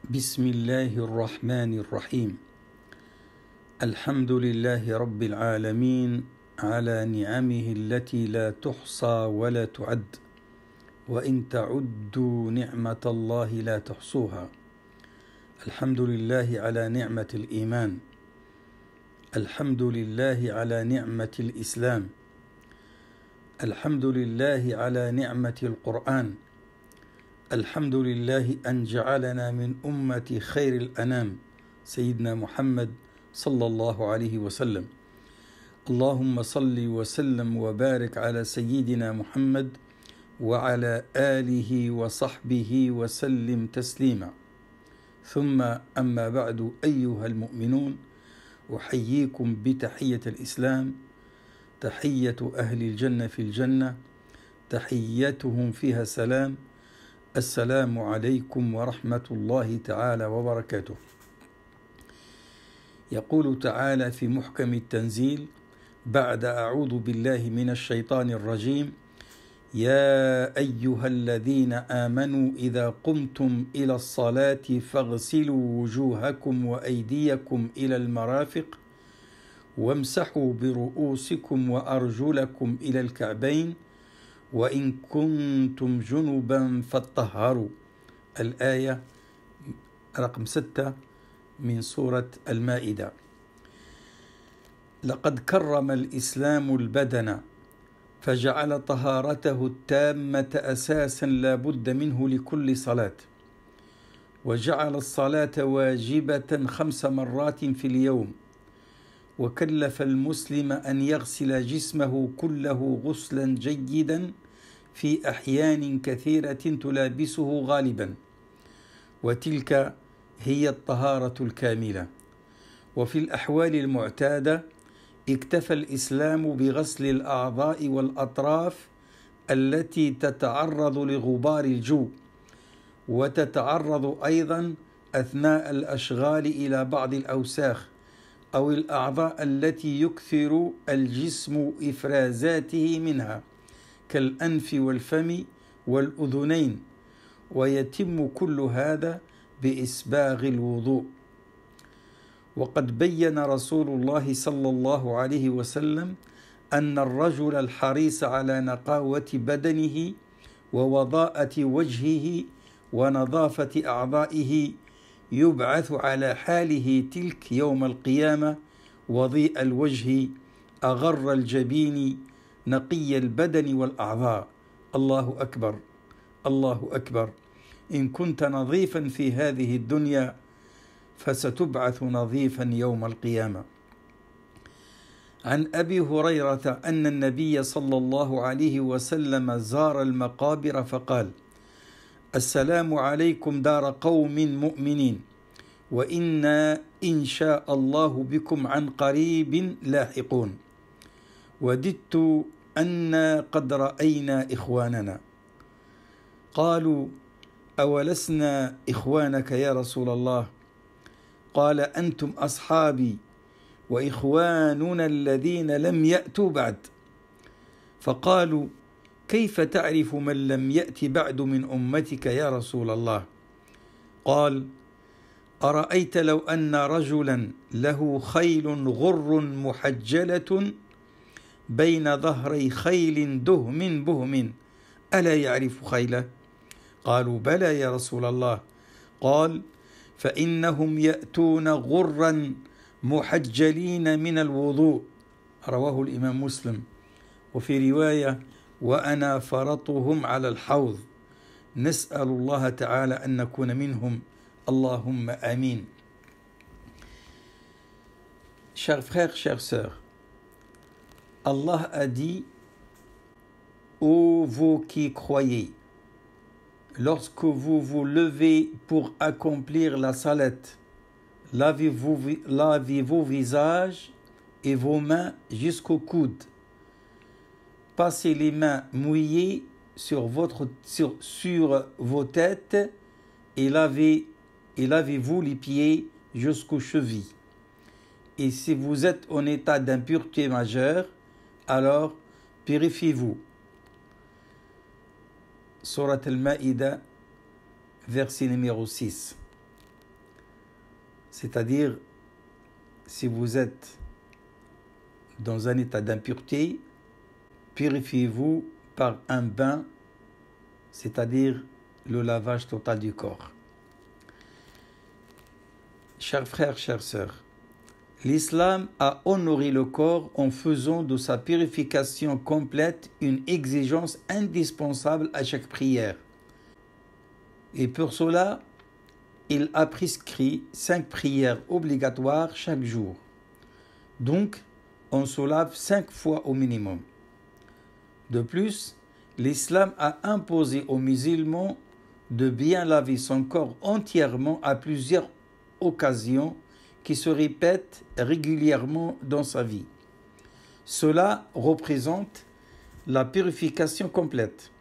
بسم الله الرحمن الرحيم. الحمد لله رب العالمين على نعمه التي لا تحصى ولا تعد، وإن تعدوا نعمة الله لا تحصوها. الحمد لله على نعمة الإيمان، الحمد لله على نعمة الإسلام، الحمد لله على نعمة القرآن، الحمد لله أن جعلنا من أمة خير الأنام سيدنا محمد صلى الله عليه وسلم. اللهم صل وسلم وبارك على سيدنا محمد وعلى آله وصحبه وسلم تسليما. ثم أما بعد، أيها المؤمنون، أحييكم بتحية الإسلام، تحية أهل الجنة في الجنة، تحيتهم فيها سلام. السلام عليكم ورحمة الله تعالى وبركاته. يقول تعالى في محكم التنزيل بعد أعوذ بالله من الشيطان الرجيم: يا أيها الذين آمنوا إذا قمتم إلى الصلاة فاغسلوا وجوهكم وأيديكم إلى المرافق وامسحوا برؤوسكم وأرجلكم إلى الكعبين وإن كنتم جنبا فاطهروا. الآية رقم 6 من سورة المائدة. لقد كرم الإسلام البدن فجعل طهارته التامة أساسا لا بد منه لكل صلاة، وجعل الصلاة واجبة 5 مرات في اليوم، وكلف المسلم أن يغسل جسمه كله غسلا جيدا في أحيان كثيرة تلابسه غالبا، وتلك هي الطهارة الكاملة. وفي الأحوال المعتادة اكتفى الإسلام بغسل الأعضاء والأطراف التي تتعرض لغبار الجو، وتتعرض أيضا أثناء الأشغال إلى بعض الأوساخ أو الأعضاء التي يكثر الجسم إفرازاته منها كالأنف والفم والأذنين، ويتم كل هذا بإسباغ الوضوء. وقد بين رسول الله صلى الله عليه وسلم أن الرجل الحريص على نقاوة بدنه ووضاءة وجهه ونظافة أعضائه يبعث على حاله تلك يوم القيامة وضيء الوجه أغر الجبين نقي البدن والأعضاء. الله أكبر، الله أكبر. إن كنت نظيفا في هذه الدنيا فستبعث نظيفا يوم القيامة. عن أبي هريرة أن النبي صلى الله عليه وسلم زار المقابر فقال: السلام عليكم دار قوم مؤمنين، وإنا إن شاء الله بكم عن قريب لاحقون، وددت أنا قد رأينا إخواننا. قالوا: أولسنا إخوانك يا رسول الله؟ قال: أنتم أصحابي وإخواننا الذين لم يأتوا بعد. فقالوا: كيف تعرف من لم يأت بعد من أمتك يا رسول الله؟ قال: أرأيت لو أن رجلا له خيل غر محجلة بين ظهري خيل دهم بهم ألا يعرف خيله؟ قالوا: بلى يا رسول الله. قال: فإنهم يأتون غرا محجلين من الوضوء. رواه الإمام مسلم. وفي رواية: وأنا فرطهم على الحوض. نسأل الله تعالى أن نكون منهم، اللهم آمين. Chers frères, chères sœurs, Allah a dit: ô vous qui croyez, lorsque vous vous levez pour accomplir la salat, lavez vos visages et vos mains jusqu'au coude. Passez les mains mouillées sur vos têtes et lavez-vous les pieds jusqu'aux chevilles. Et si vous êtes en état d'impureté majeure, alors purifiez-vous. Surat al-Ma'idah, verset numéro 6. C'est-à-dire, si vous êtes dans un état d'impureté, purifiez-vous par un bain, c'est-à-dire le lavage total du corps. Chers frères, chères sœurs, l'islam a honoré le corps en faisant de sa purification complète une exigence indispensable à chaque prière. Et pour cela, il a prescrit 5 prières obligatoires chaque jour. Donc, on se lave 5 fois au minimum. De plus, l'islam a imposé aux musulmans de bien laver son corps entièrement à plusieurs occasions qui se répètent régulièrement dans sa vie. Cela représente la purification complète.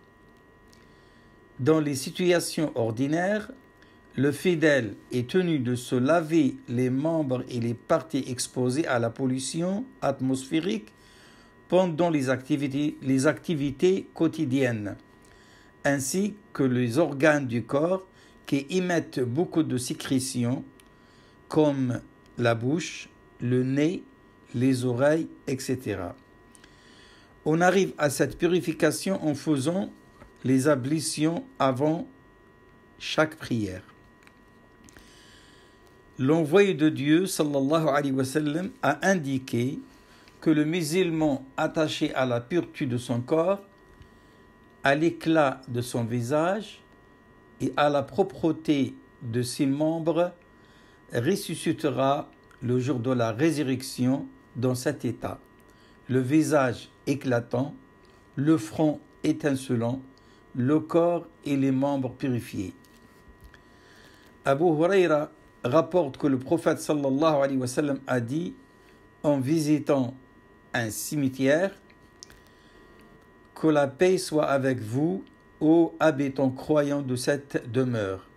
Dans les situations ordinaires, le fidèle est tenu de se laver les membres et les parties exposées à la pollution atmosphérique pendant les activités quotidiennes, ainsi que les organes du corps qui émettent beaucoup de sécrétions, comme la bouche, le nez, les oreilles, etc. On arrive à cette purification en faisant les ablutions avant chaque prière. L'envoyé de Dieu, sallallahu alayhi wa sallam, a indiqué que le musulman attaché à la pureté de son corps, à l'éclat de son visage et à la propreté de ses membres ressuscitera le jour de la résurrection dans cet état, le visage éclatant, le front étincelant, le corps et les membres purifiés. Abu Huraira rapporte que le prophète sallallahu alayhi wa sallam a dit en visitant un cimetière: que la paix soit avec vous, ô habitants croyants de cette demeure.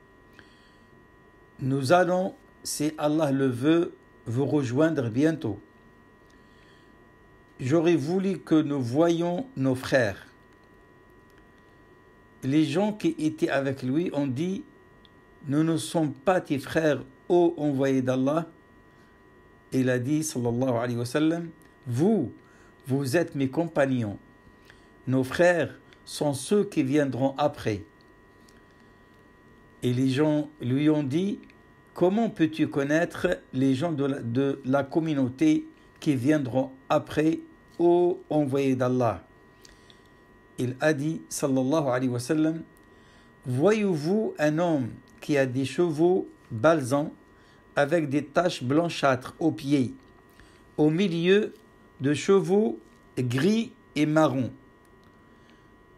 Nous allons, si Allah le veut, vous rejoindre bientôt. J'aurais voulu que nous voyions nos frères. Les gens qui étaient avec lui ont dit: nous ne sommes pas tes frères, ô envoyé d'Allah. Il a dit, sallallahu alayhi wa sallam: vous êtes mes compagnons. Nos frères sont ceux qui viendront après. Et les gens lui ont dit: comment peux-tu connaître les gens de la communauté qui viendront après, ô envoyé d'Allah? Il a dit, sallallahu alayhi wa sallam: voyez-vous un homme qui a des chevaux balsans avec des taches blanchâtres aux pieds, au milieu de chevaux gris et marrons?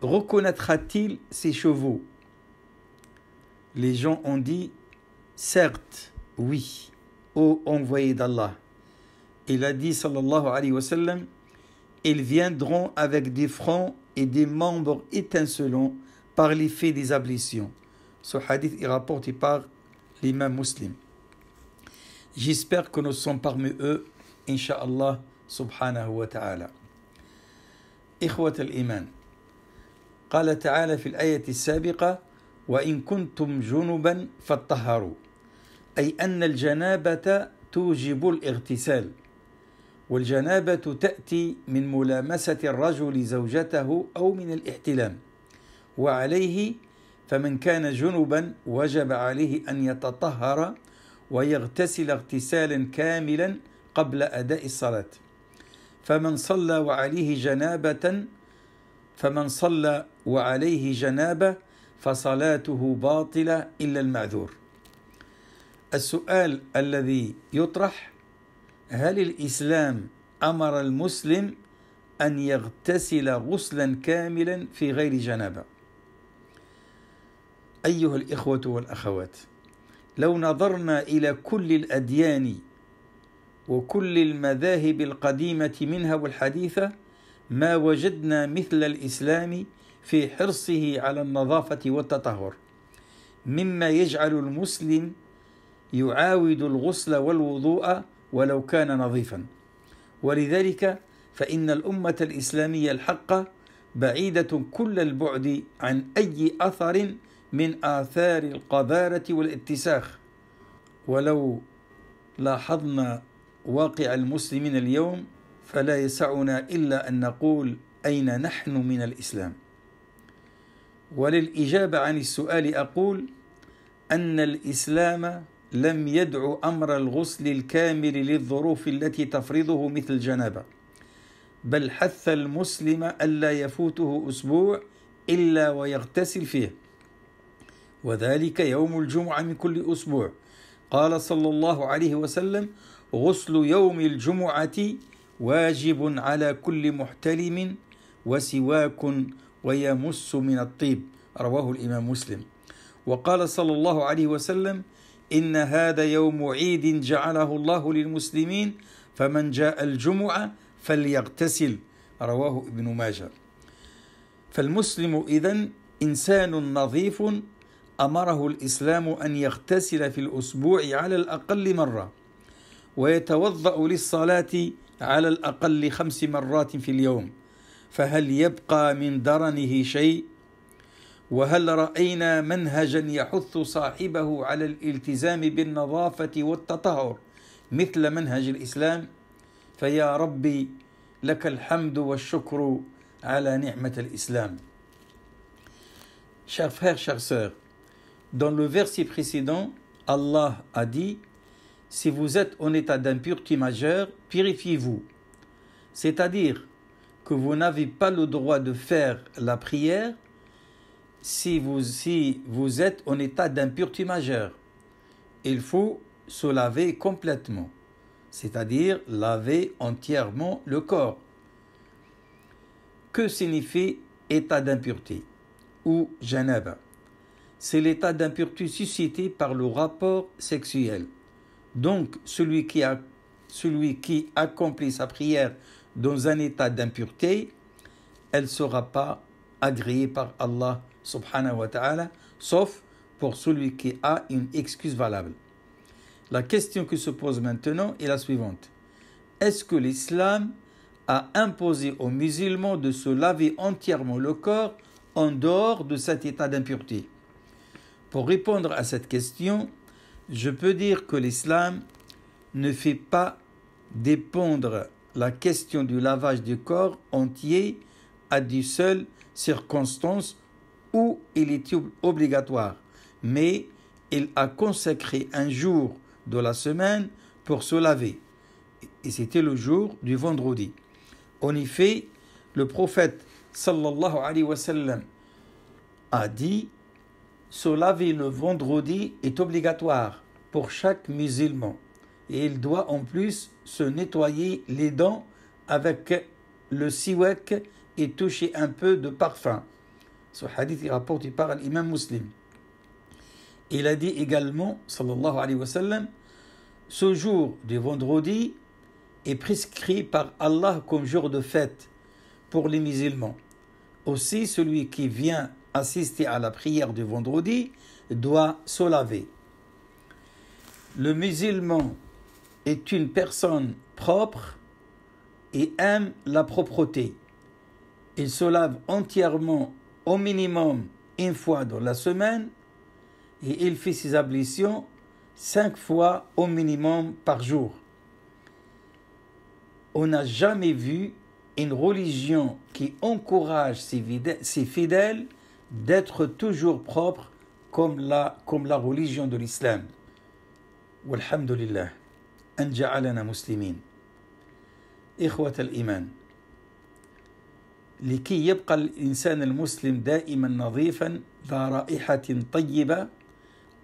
Reconnaîtra-t-il ces chevaux? Les gens ont dit: certes, oui, ô envoyé d'Allah. Il a dit, sallallahu alayhi wa sallam: ils viendront avec des fronts et des membres étincelants par l'effet des ablutions. Ce hadith est rapporté par l'imam Muslim. J'espère que nous sommes parmi eux, incha'Allah subhanahu wa ta'ala. إخوة الإيمان، قال تعالى في الآية السابقة: وإن كنتم جنبا فاطهروا، أي أن الجنابة توجب الاغتسال، والجنابة تأتي من ملامسة الرجل زوجته أو من الاحتلام، وعليه فمن كان جنبا وجب عليه أن يتطهر ويغتسل اغتسالا كاملا قبل أداء الصلاة. فمن صلى وعليه جنابة فصلاته باطلة إلا المعذور. السؤال الذي يطرح: هل الإسلام أمر المسلم أن يغتسل غسلا كاملا في غير جنابة؟ أيها الإخوة والأخوات، لو نظرنا إلى كل الأديان وكل المذاهب القديمة منها والحديثة ما وجدنا مثل الإسلام في حرصه على النظافة والتطهر، مما يجعل المسلم يعاود الغسل والوضوء ولو كان نظيفا. ولذلك فإن الأمة الإسلامية الحقة بعيدة كل البعد عن أي أثر من آثار القذارة والاتساخ. ولو لاحظنا واقع المسلمين اليوم فلا يسعنا إلا أن نقول أين نحن من الإسلام. وللإجابة عن السؤال أقول أن الإسلام لم يدع أمر الغسل الكامل للظروف التي تفرضه مثل الجنابة، بل حث المسلم ألا يفوته أسبوع إلا ويغتسل فيه، وذلك يوم الجمعة من كل أسبوع. قال صلى الله عليه وسلم: غسل يوم الجمعة واجب على كل محتلم وسواك ويمس من الطيب، رواه الإمام مسلم. وقال صلى الله عليه وسلم: إن هذا يوم عيد جعله الله للمسلمين، فمن جاء الجمعة فليغتسل، رواه ابن ماجه. فالمسلم إذن إنسان نظيف أمره الإسلام أن يغتسل في الأسبوع على الأقل مرة، ويتوضأ للصلاة على الأقل 5 مرات في اليوم، فهل يبقى من درنه شيء؟ وهل رأينا منهجا يحث صاحبه على الالتزام بالنظافة والتطهر مثل منهج الإسلام؟ فيا ربي لك الحمد والشكر على نعمة الإسلام. Chers frères, chères sœurs, dans le verset précédent, Allah a dit: si vous êtes en état d'impureté majeure, purifiez-vous. C'est-à-dire que vous n'avez pas le droit de faire la prière si vous êtes en état d'impureté majeure. Il faut se laver complètement, c'est-à-dire laver entièrement le corps. Que signifie état d'impureté ou janaba? C'est l'état d'impureté suscité par le rapport sexuel. Donc, celui qui accomplit sa prière dans un état d'impureté, elle ne sera pas agréée par Allah subhanahu wa ta'ala, sauf pour celui qui a une excuse valable. La question qui se pose maintenant est la suivante. Est-ce que l'islam a imposé aux musulmans de se laver entièrement le corps en dehors de cet état d'impureté? Pour répondre à cette question, je peux dire que l'islam ne fait pas dépendre la question du lavage du corps entier à d'une seule circonstance où il est obligatoire, mais il a consacré un jour de la semaine pour se laver, et c'était le jour du vendredi. En effet, le prophète sallallahu alayhi wa sallam a dit: se laver le vendredi est obligatoire pour chaque musulman, et il doit en plus se nettoyer les dents avec le siwak et toucher un peu de parfum. Ce hadith est rapporté par l'imam Muslim. Il a dit également, sallallahu alayhi wa sallam, ce jour du vendredi est prescrit par Allah comme jour de fête pour les musulmans. Aussi, celui qui vient assister à la prière du vendredi doit se laver. Le musulman est une personne propre et aime la propreté. Il se lave entièrement au minimum une fois dans la semaine et il fait ses ablutions 5 fois au minimum par jour. On n'a jamais vu une religion qui encourage ses fidèles d'être toujours propres comme la religion de l'islam. Walhamdulillah, an ja'alana muslimin. إخوة الإيمان، لكي يبقى الإنسان المسلم دائما نظيفا ذا رائحة طيبة،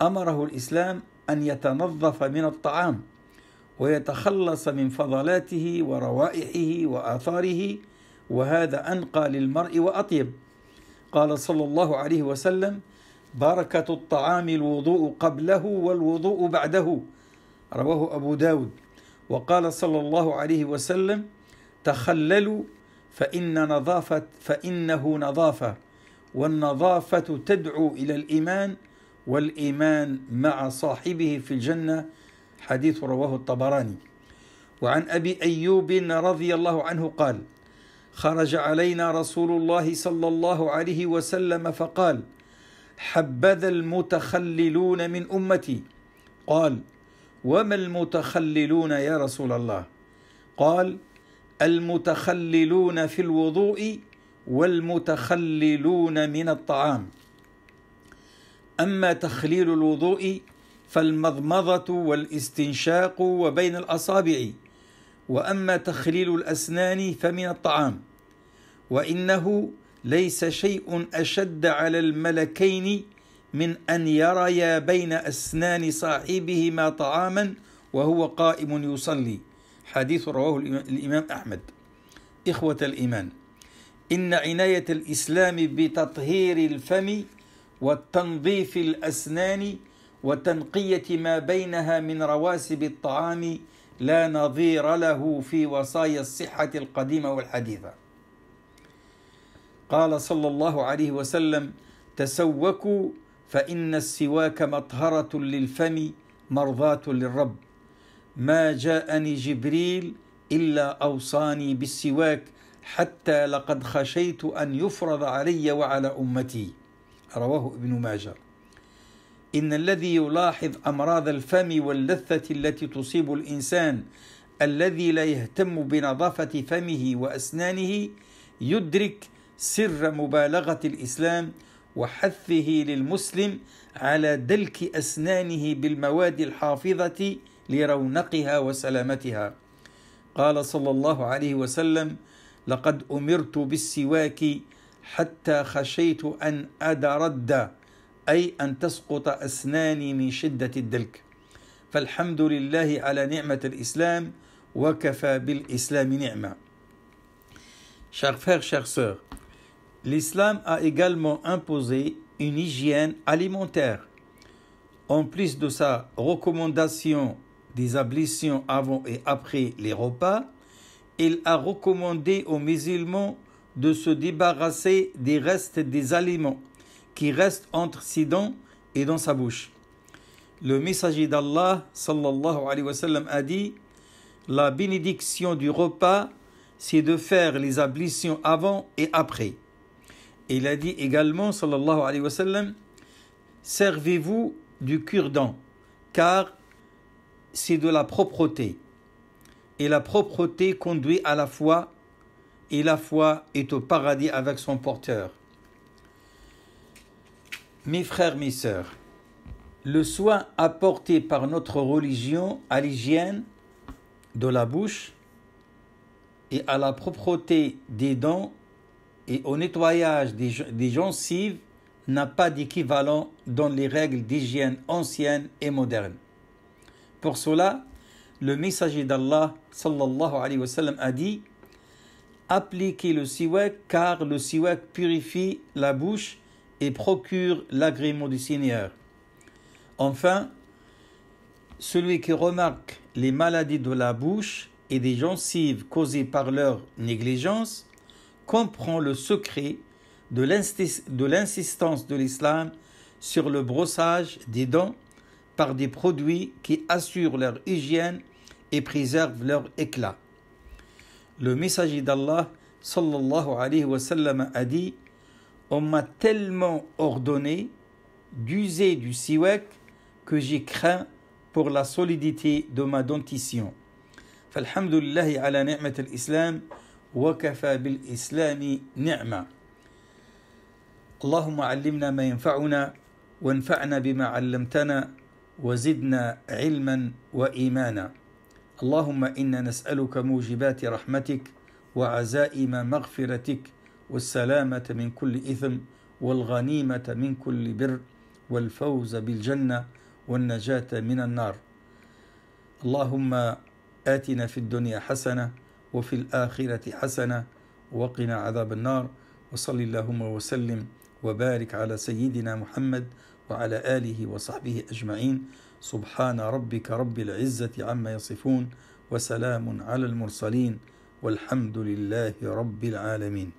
أمره الإسلام أن يتنظف من الطعام ويتخلص من فضلاته وروائحه وآثاره، وهذا أنقى للمرء وأطيب. قال صلى الله عليه وسلم: بركة الطعام الوضوء قبله والوضوء بعده، رواه أبو داود. وقال صلى الله عليه وسلم: تخللوا فإنه نظافة، والنظافة تدعو إلى الإيمان، والإيمان مع صاحبه في الجنة. حديث رواه الطبراني. وعن أبي أيوب رضي الله عنه قال: خرج علينا رسول الله صلى الله عليه وسلم فقال: حبذا المتخللون من أمتي. قال: وما المتخللون يا رسول الله؟ قال: المتخللون في الوضوء والمتخللون من الطعام. أما تخليل الوضوء فالمضمضة والاستنشاق وبين الأصابع، وأما تخليل الأسنان فمن الطعام. وإنه ليس شيء أشد على الملكين من أن يريا بين أسنان صاحبهما طعاما وهو قائم يصلي. حديث رواه الإمام أحمد. إخوة الإيمان، إن عناية الإسلام بتطهير الفم وتنظيف الأسنان وتنقية ما بينها من رواسب الطعام لا نظير له في وصايا الصحة القديمة والحديثة. قال صلى الله عليه وسلم: تسوكوا فإن السواك مطهرة للفم مرضاة للرب. ما جاءني جبريل إلا أوصاني بالسواك حتى لقد خشيت أن يفرض علي وعلى أمتي. رواه ابن ماجه. إن الذي يلاحظ أمراض الفم واللثة التي تصيب الإنسان الذي لا يهتم بنظافة فمه وأسنانه يدرك سر مبالغة الإسلام وحثه للمسلم على دلك أسنانه بالمواد الحافظة لرونقها وسلامتها. قال صلى الله عليه وسلم: لقد أمرت بالسواك حتى خشيت أن أدرد، أي أن تسقط أسناني من شدة الدلك. فالحمد لله على نعمة الإسلام، وكفى بالإسلام نعمة. Chers frères, chères sœurs, l'islam a également imposé une hygiène alimentaire. En plus de sa recommandation des ablutions avant et après les repas, il a recommandé aux musulmans de se débarrasser des restes des aliments qui restent entre ses dents et dans sa bouche. Le messager d'Allah sallallahu alayhi wa sallam a dit: la bénédiction du repas, c'est de faire les ablutions avant et après. Il a dit également sallallahu alayhi wa sallam: servez-vous du cure-dent, car c'est de la propreté. Et la propreté conduit à la foi, et la foi est au paradis avec son porteur. Mes frères, mes sœurs, le soin apporté par notre religion à l'hygiène de la bouche et à la propreté des dents et au nettoyage des gencives n'a pas d'équivalent dans les règles d'hygiène anciennes et modernes. Pour cela, le messager d'Allah sallallahu alayhi wa sallam a dit: appliquez le siwak, car le siwak purifie la bouche et procure l'agrément du Seigneur. Enfin, celui qui remarque les maladies de la bouche et des gencives causées par leur négligence comprend le secret de l'insistance de l'islam sur le brossage des dents par des produits qui assurent leur hygiène et préservent leur éclat. Le messager d'Allah sallallahu alayhi wa sallam a dit: on m'a tellement ordonné d'user du siwak que j'ai craint pour la solidité de ma dentition. Falhamdulillahi ala ni'mat al-islam, wa kafa bil islami ni'ma. Allahumma allimna ma yanfa'una, wanfa'na bima 'allamtana, وزدنا علما وإيمانا. اللهم إنا نسألك موجبات رحمتك وعزائم مغفرتك والسلامة من كل إثم والغنيمة من كل بر والفوز بالجنة والنجاة من النار. اللهم آتنا في الدنيا حسنة وفي الآخرة حسنة وقنا عذاب النار. وصل اللهم وسلم وبارك على سيدنا محمد وعلى آله وصحبه أجمعين. سبحان ربك رب العزة عما يصفون وسلام على المرسلين والحمد لله رب العالمين.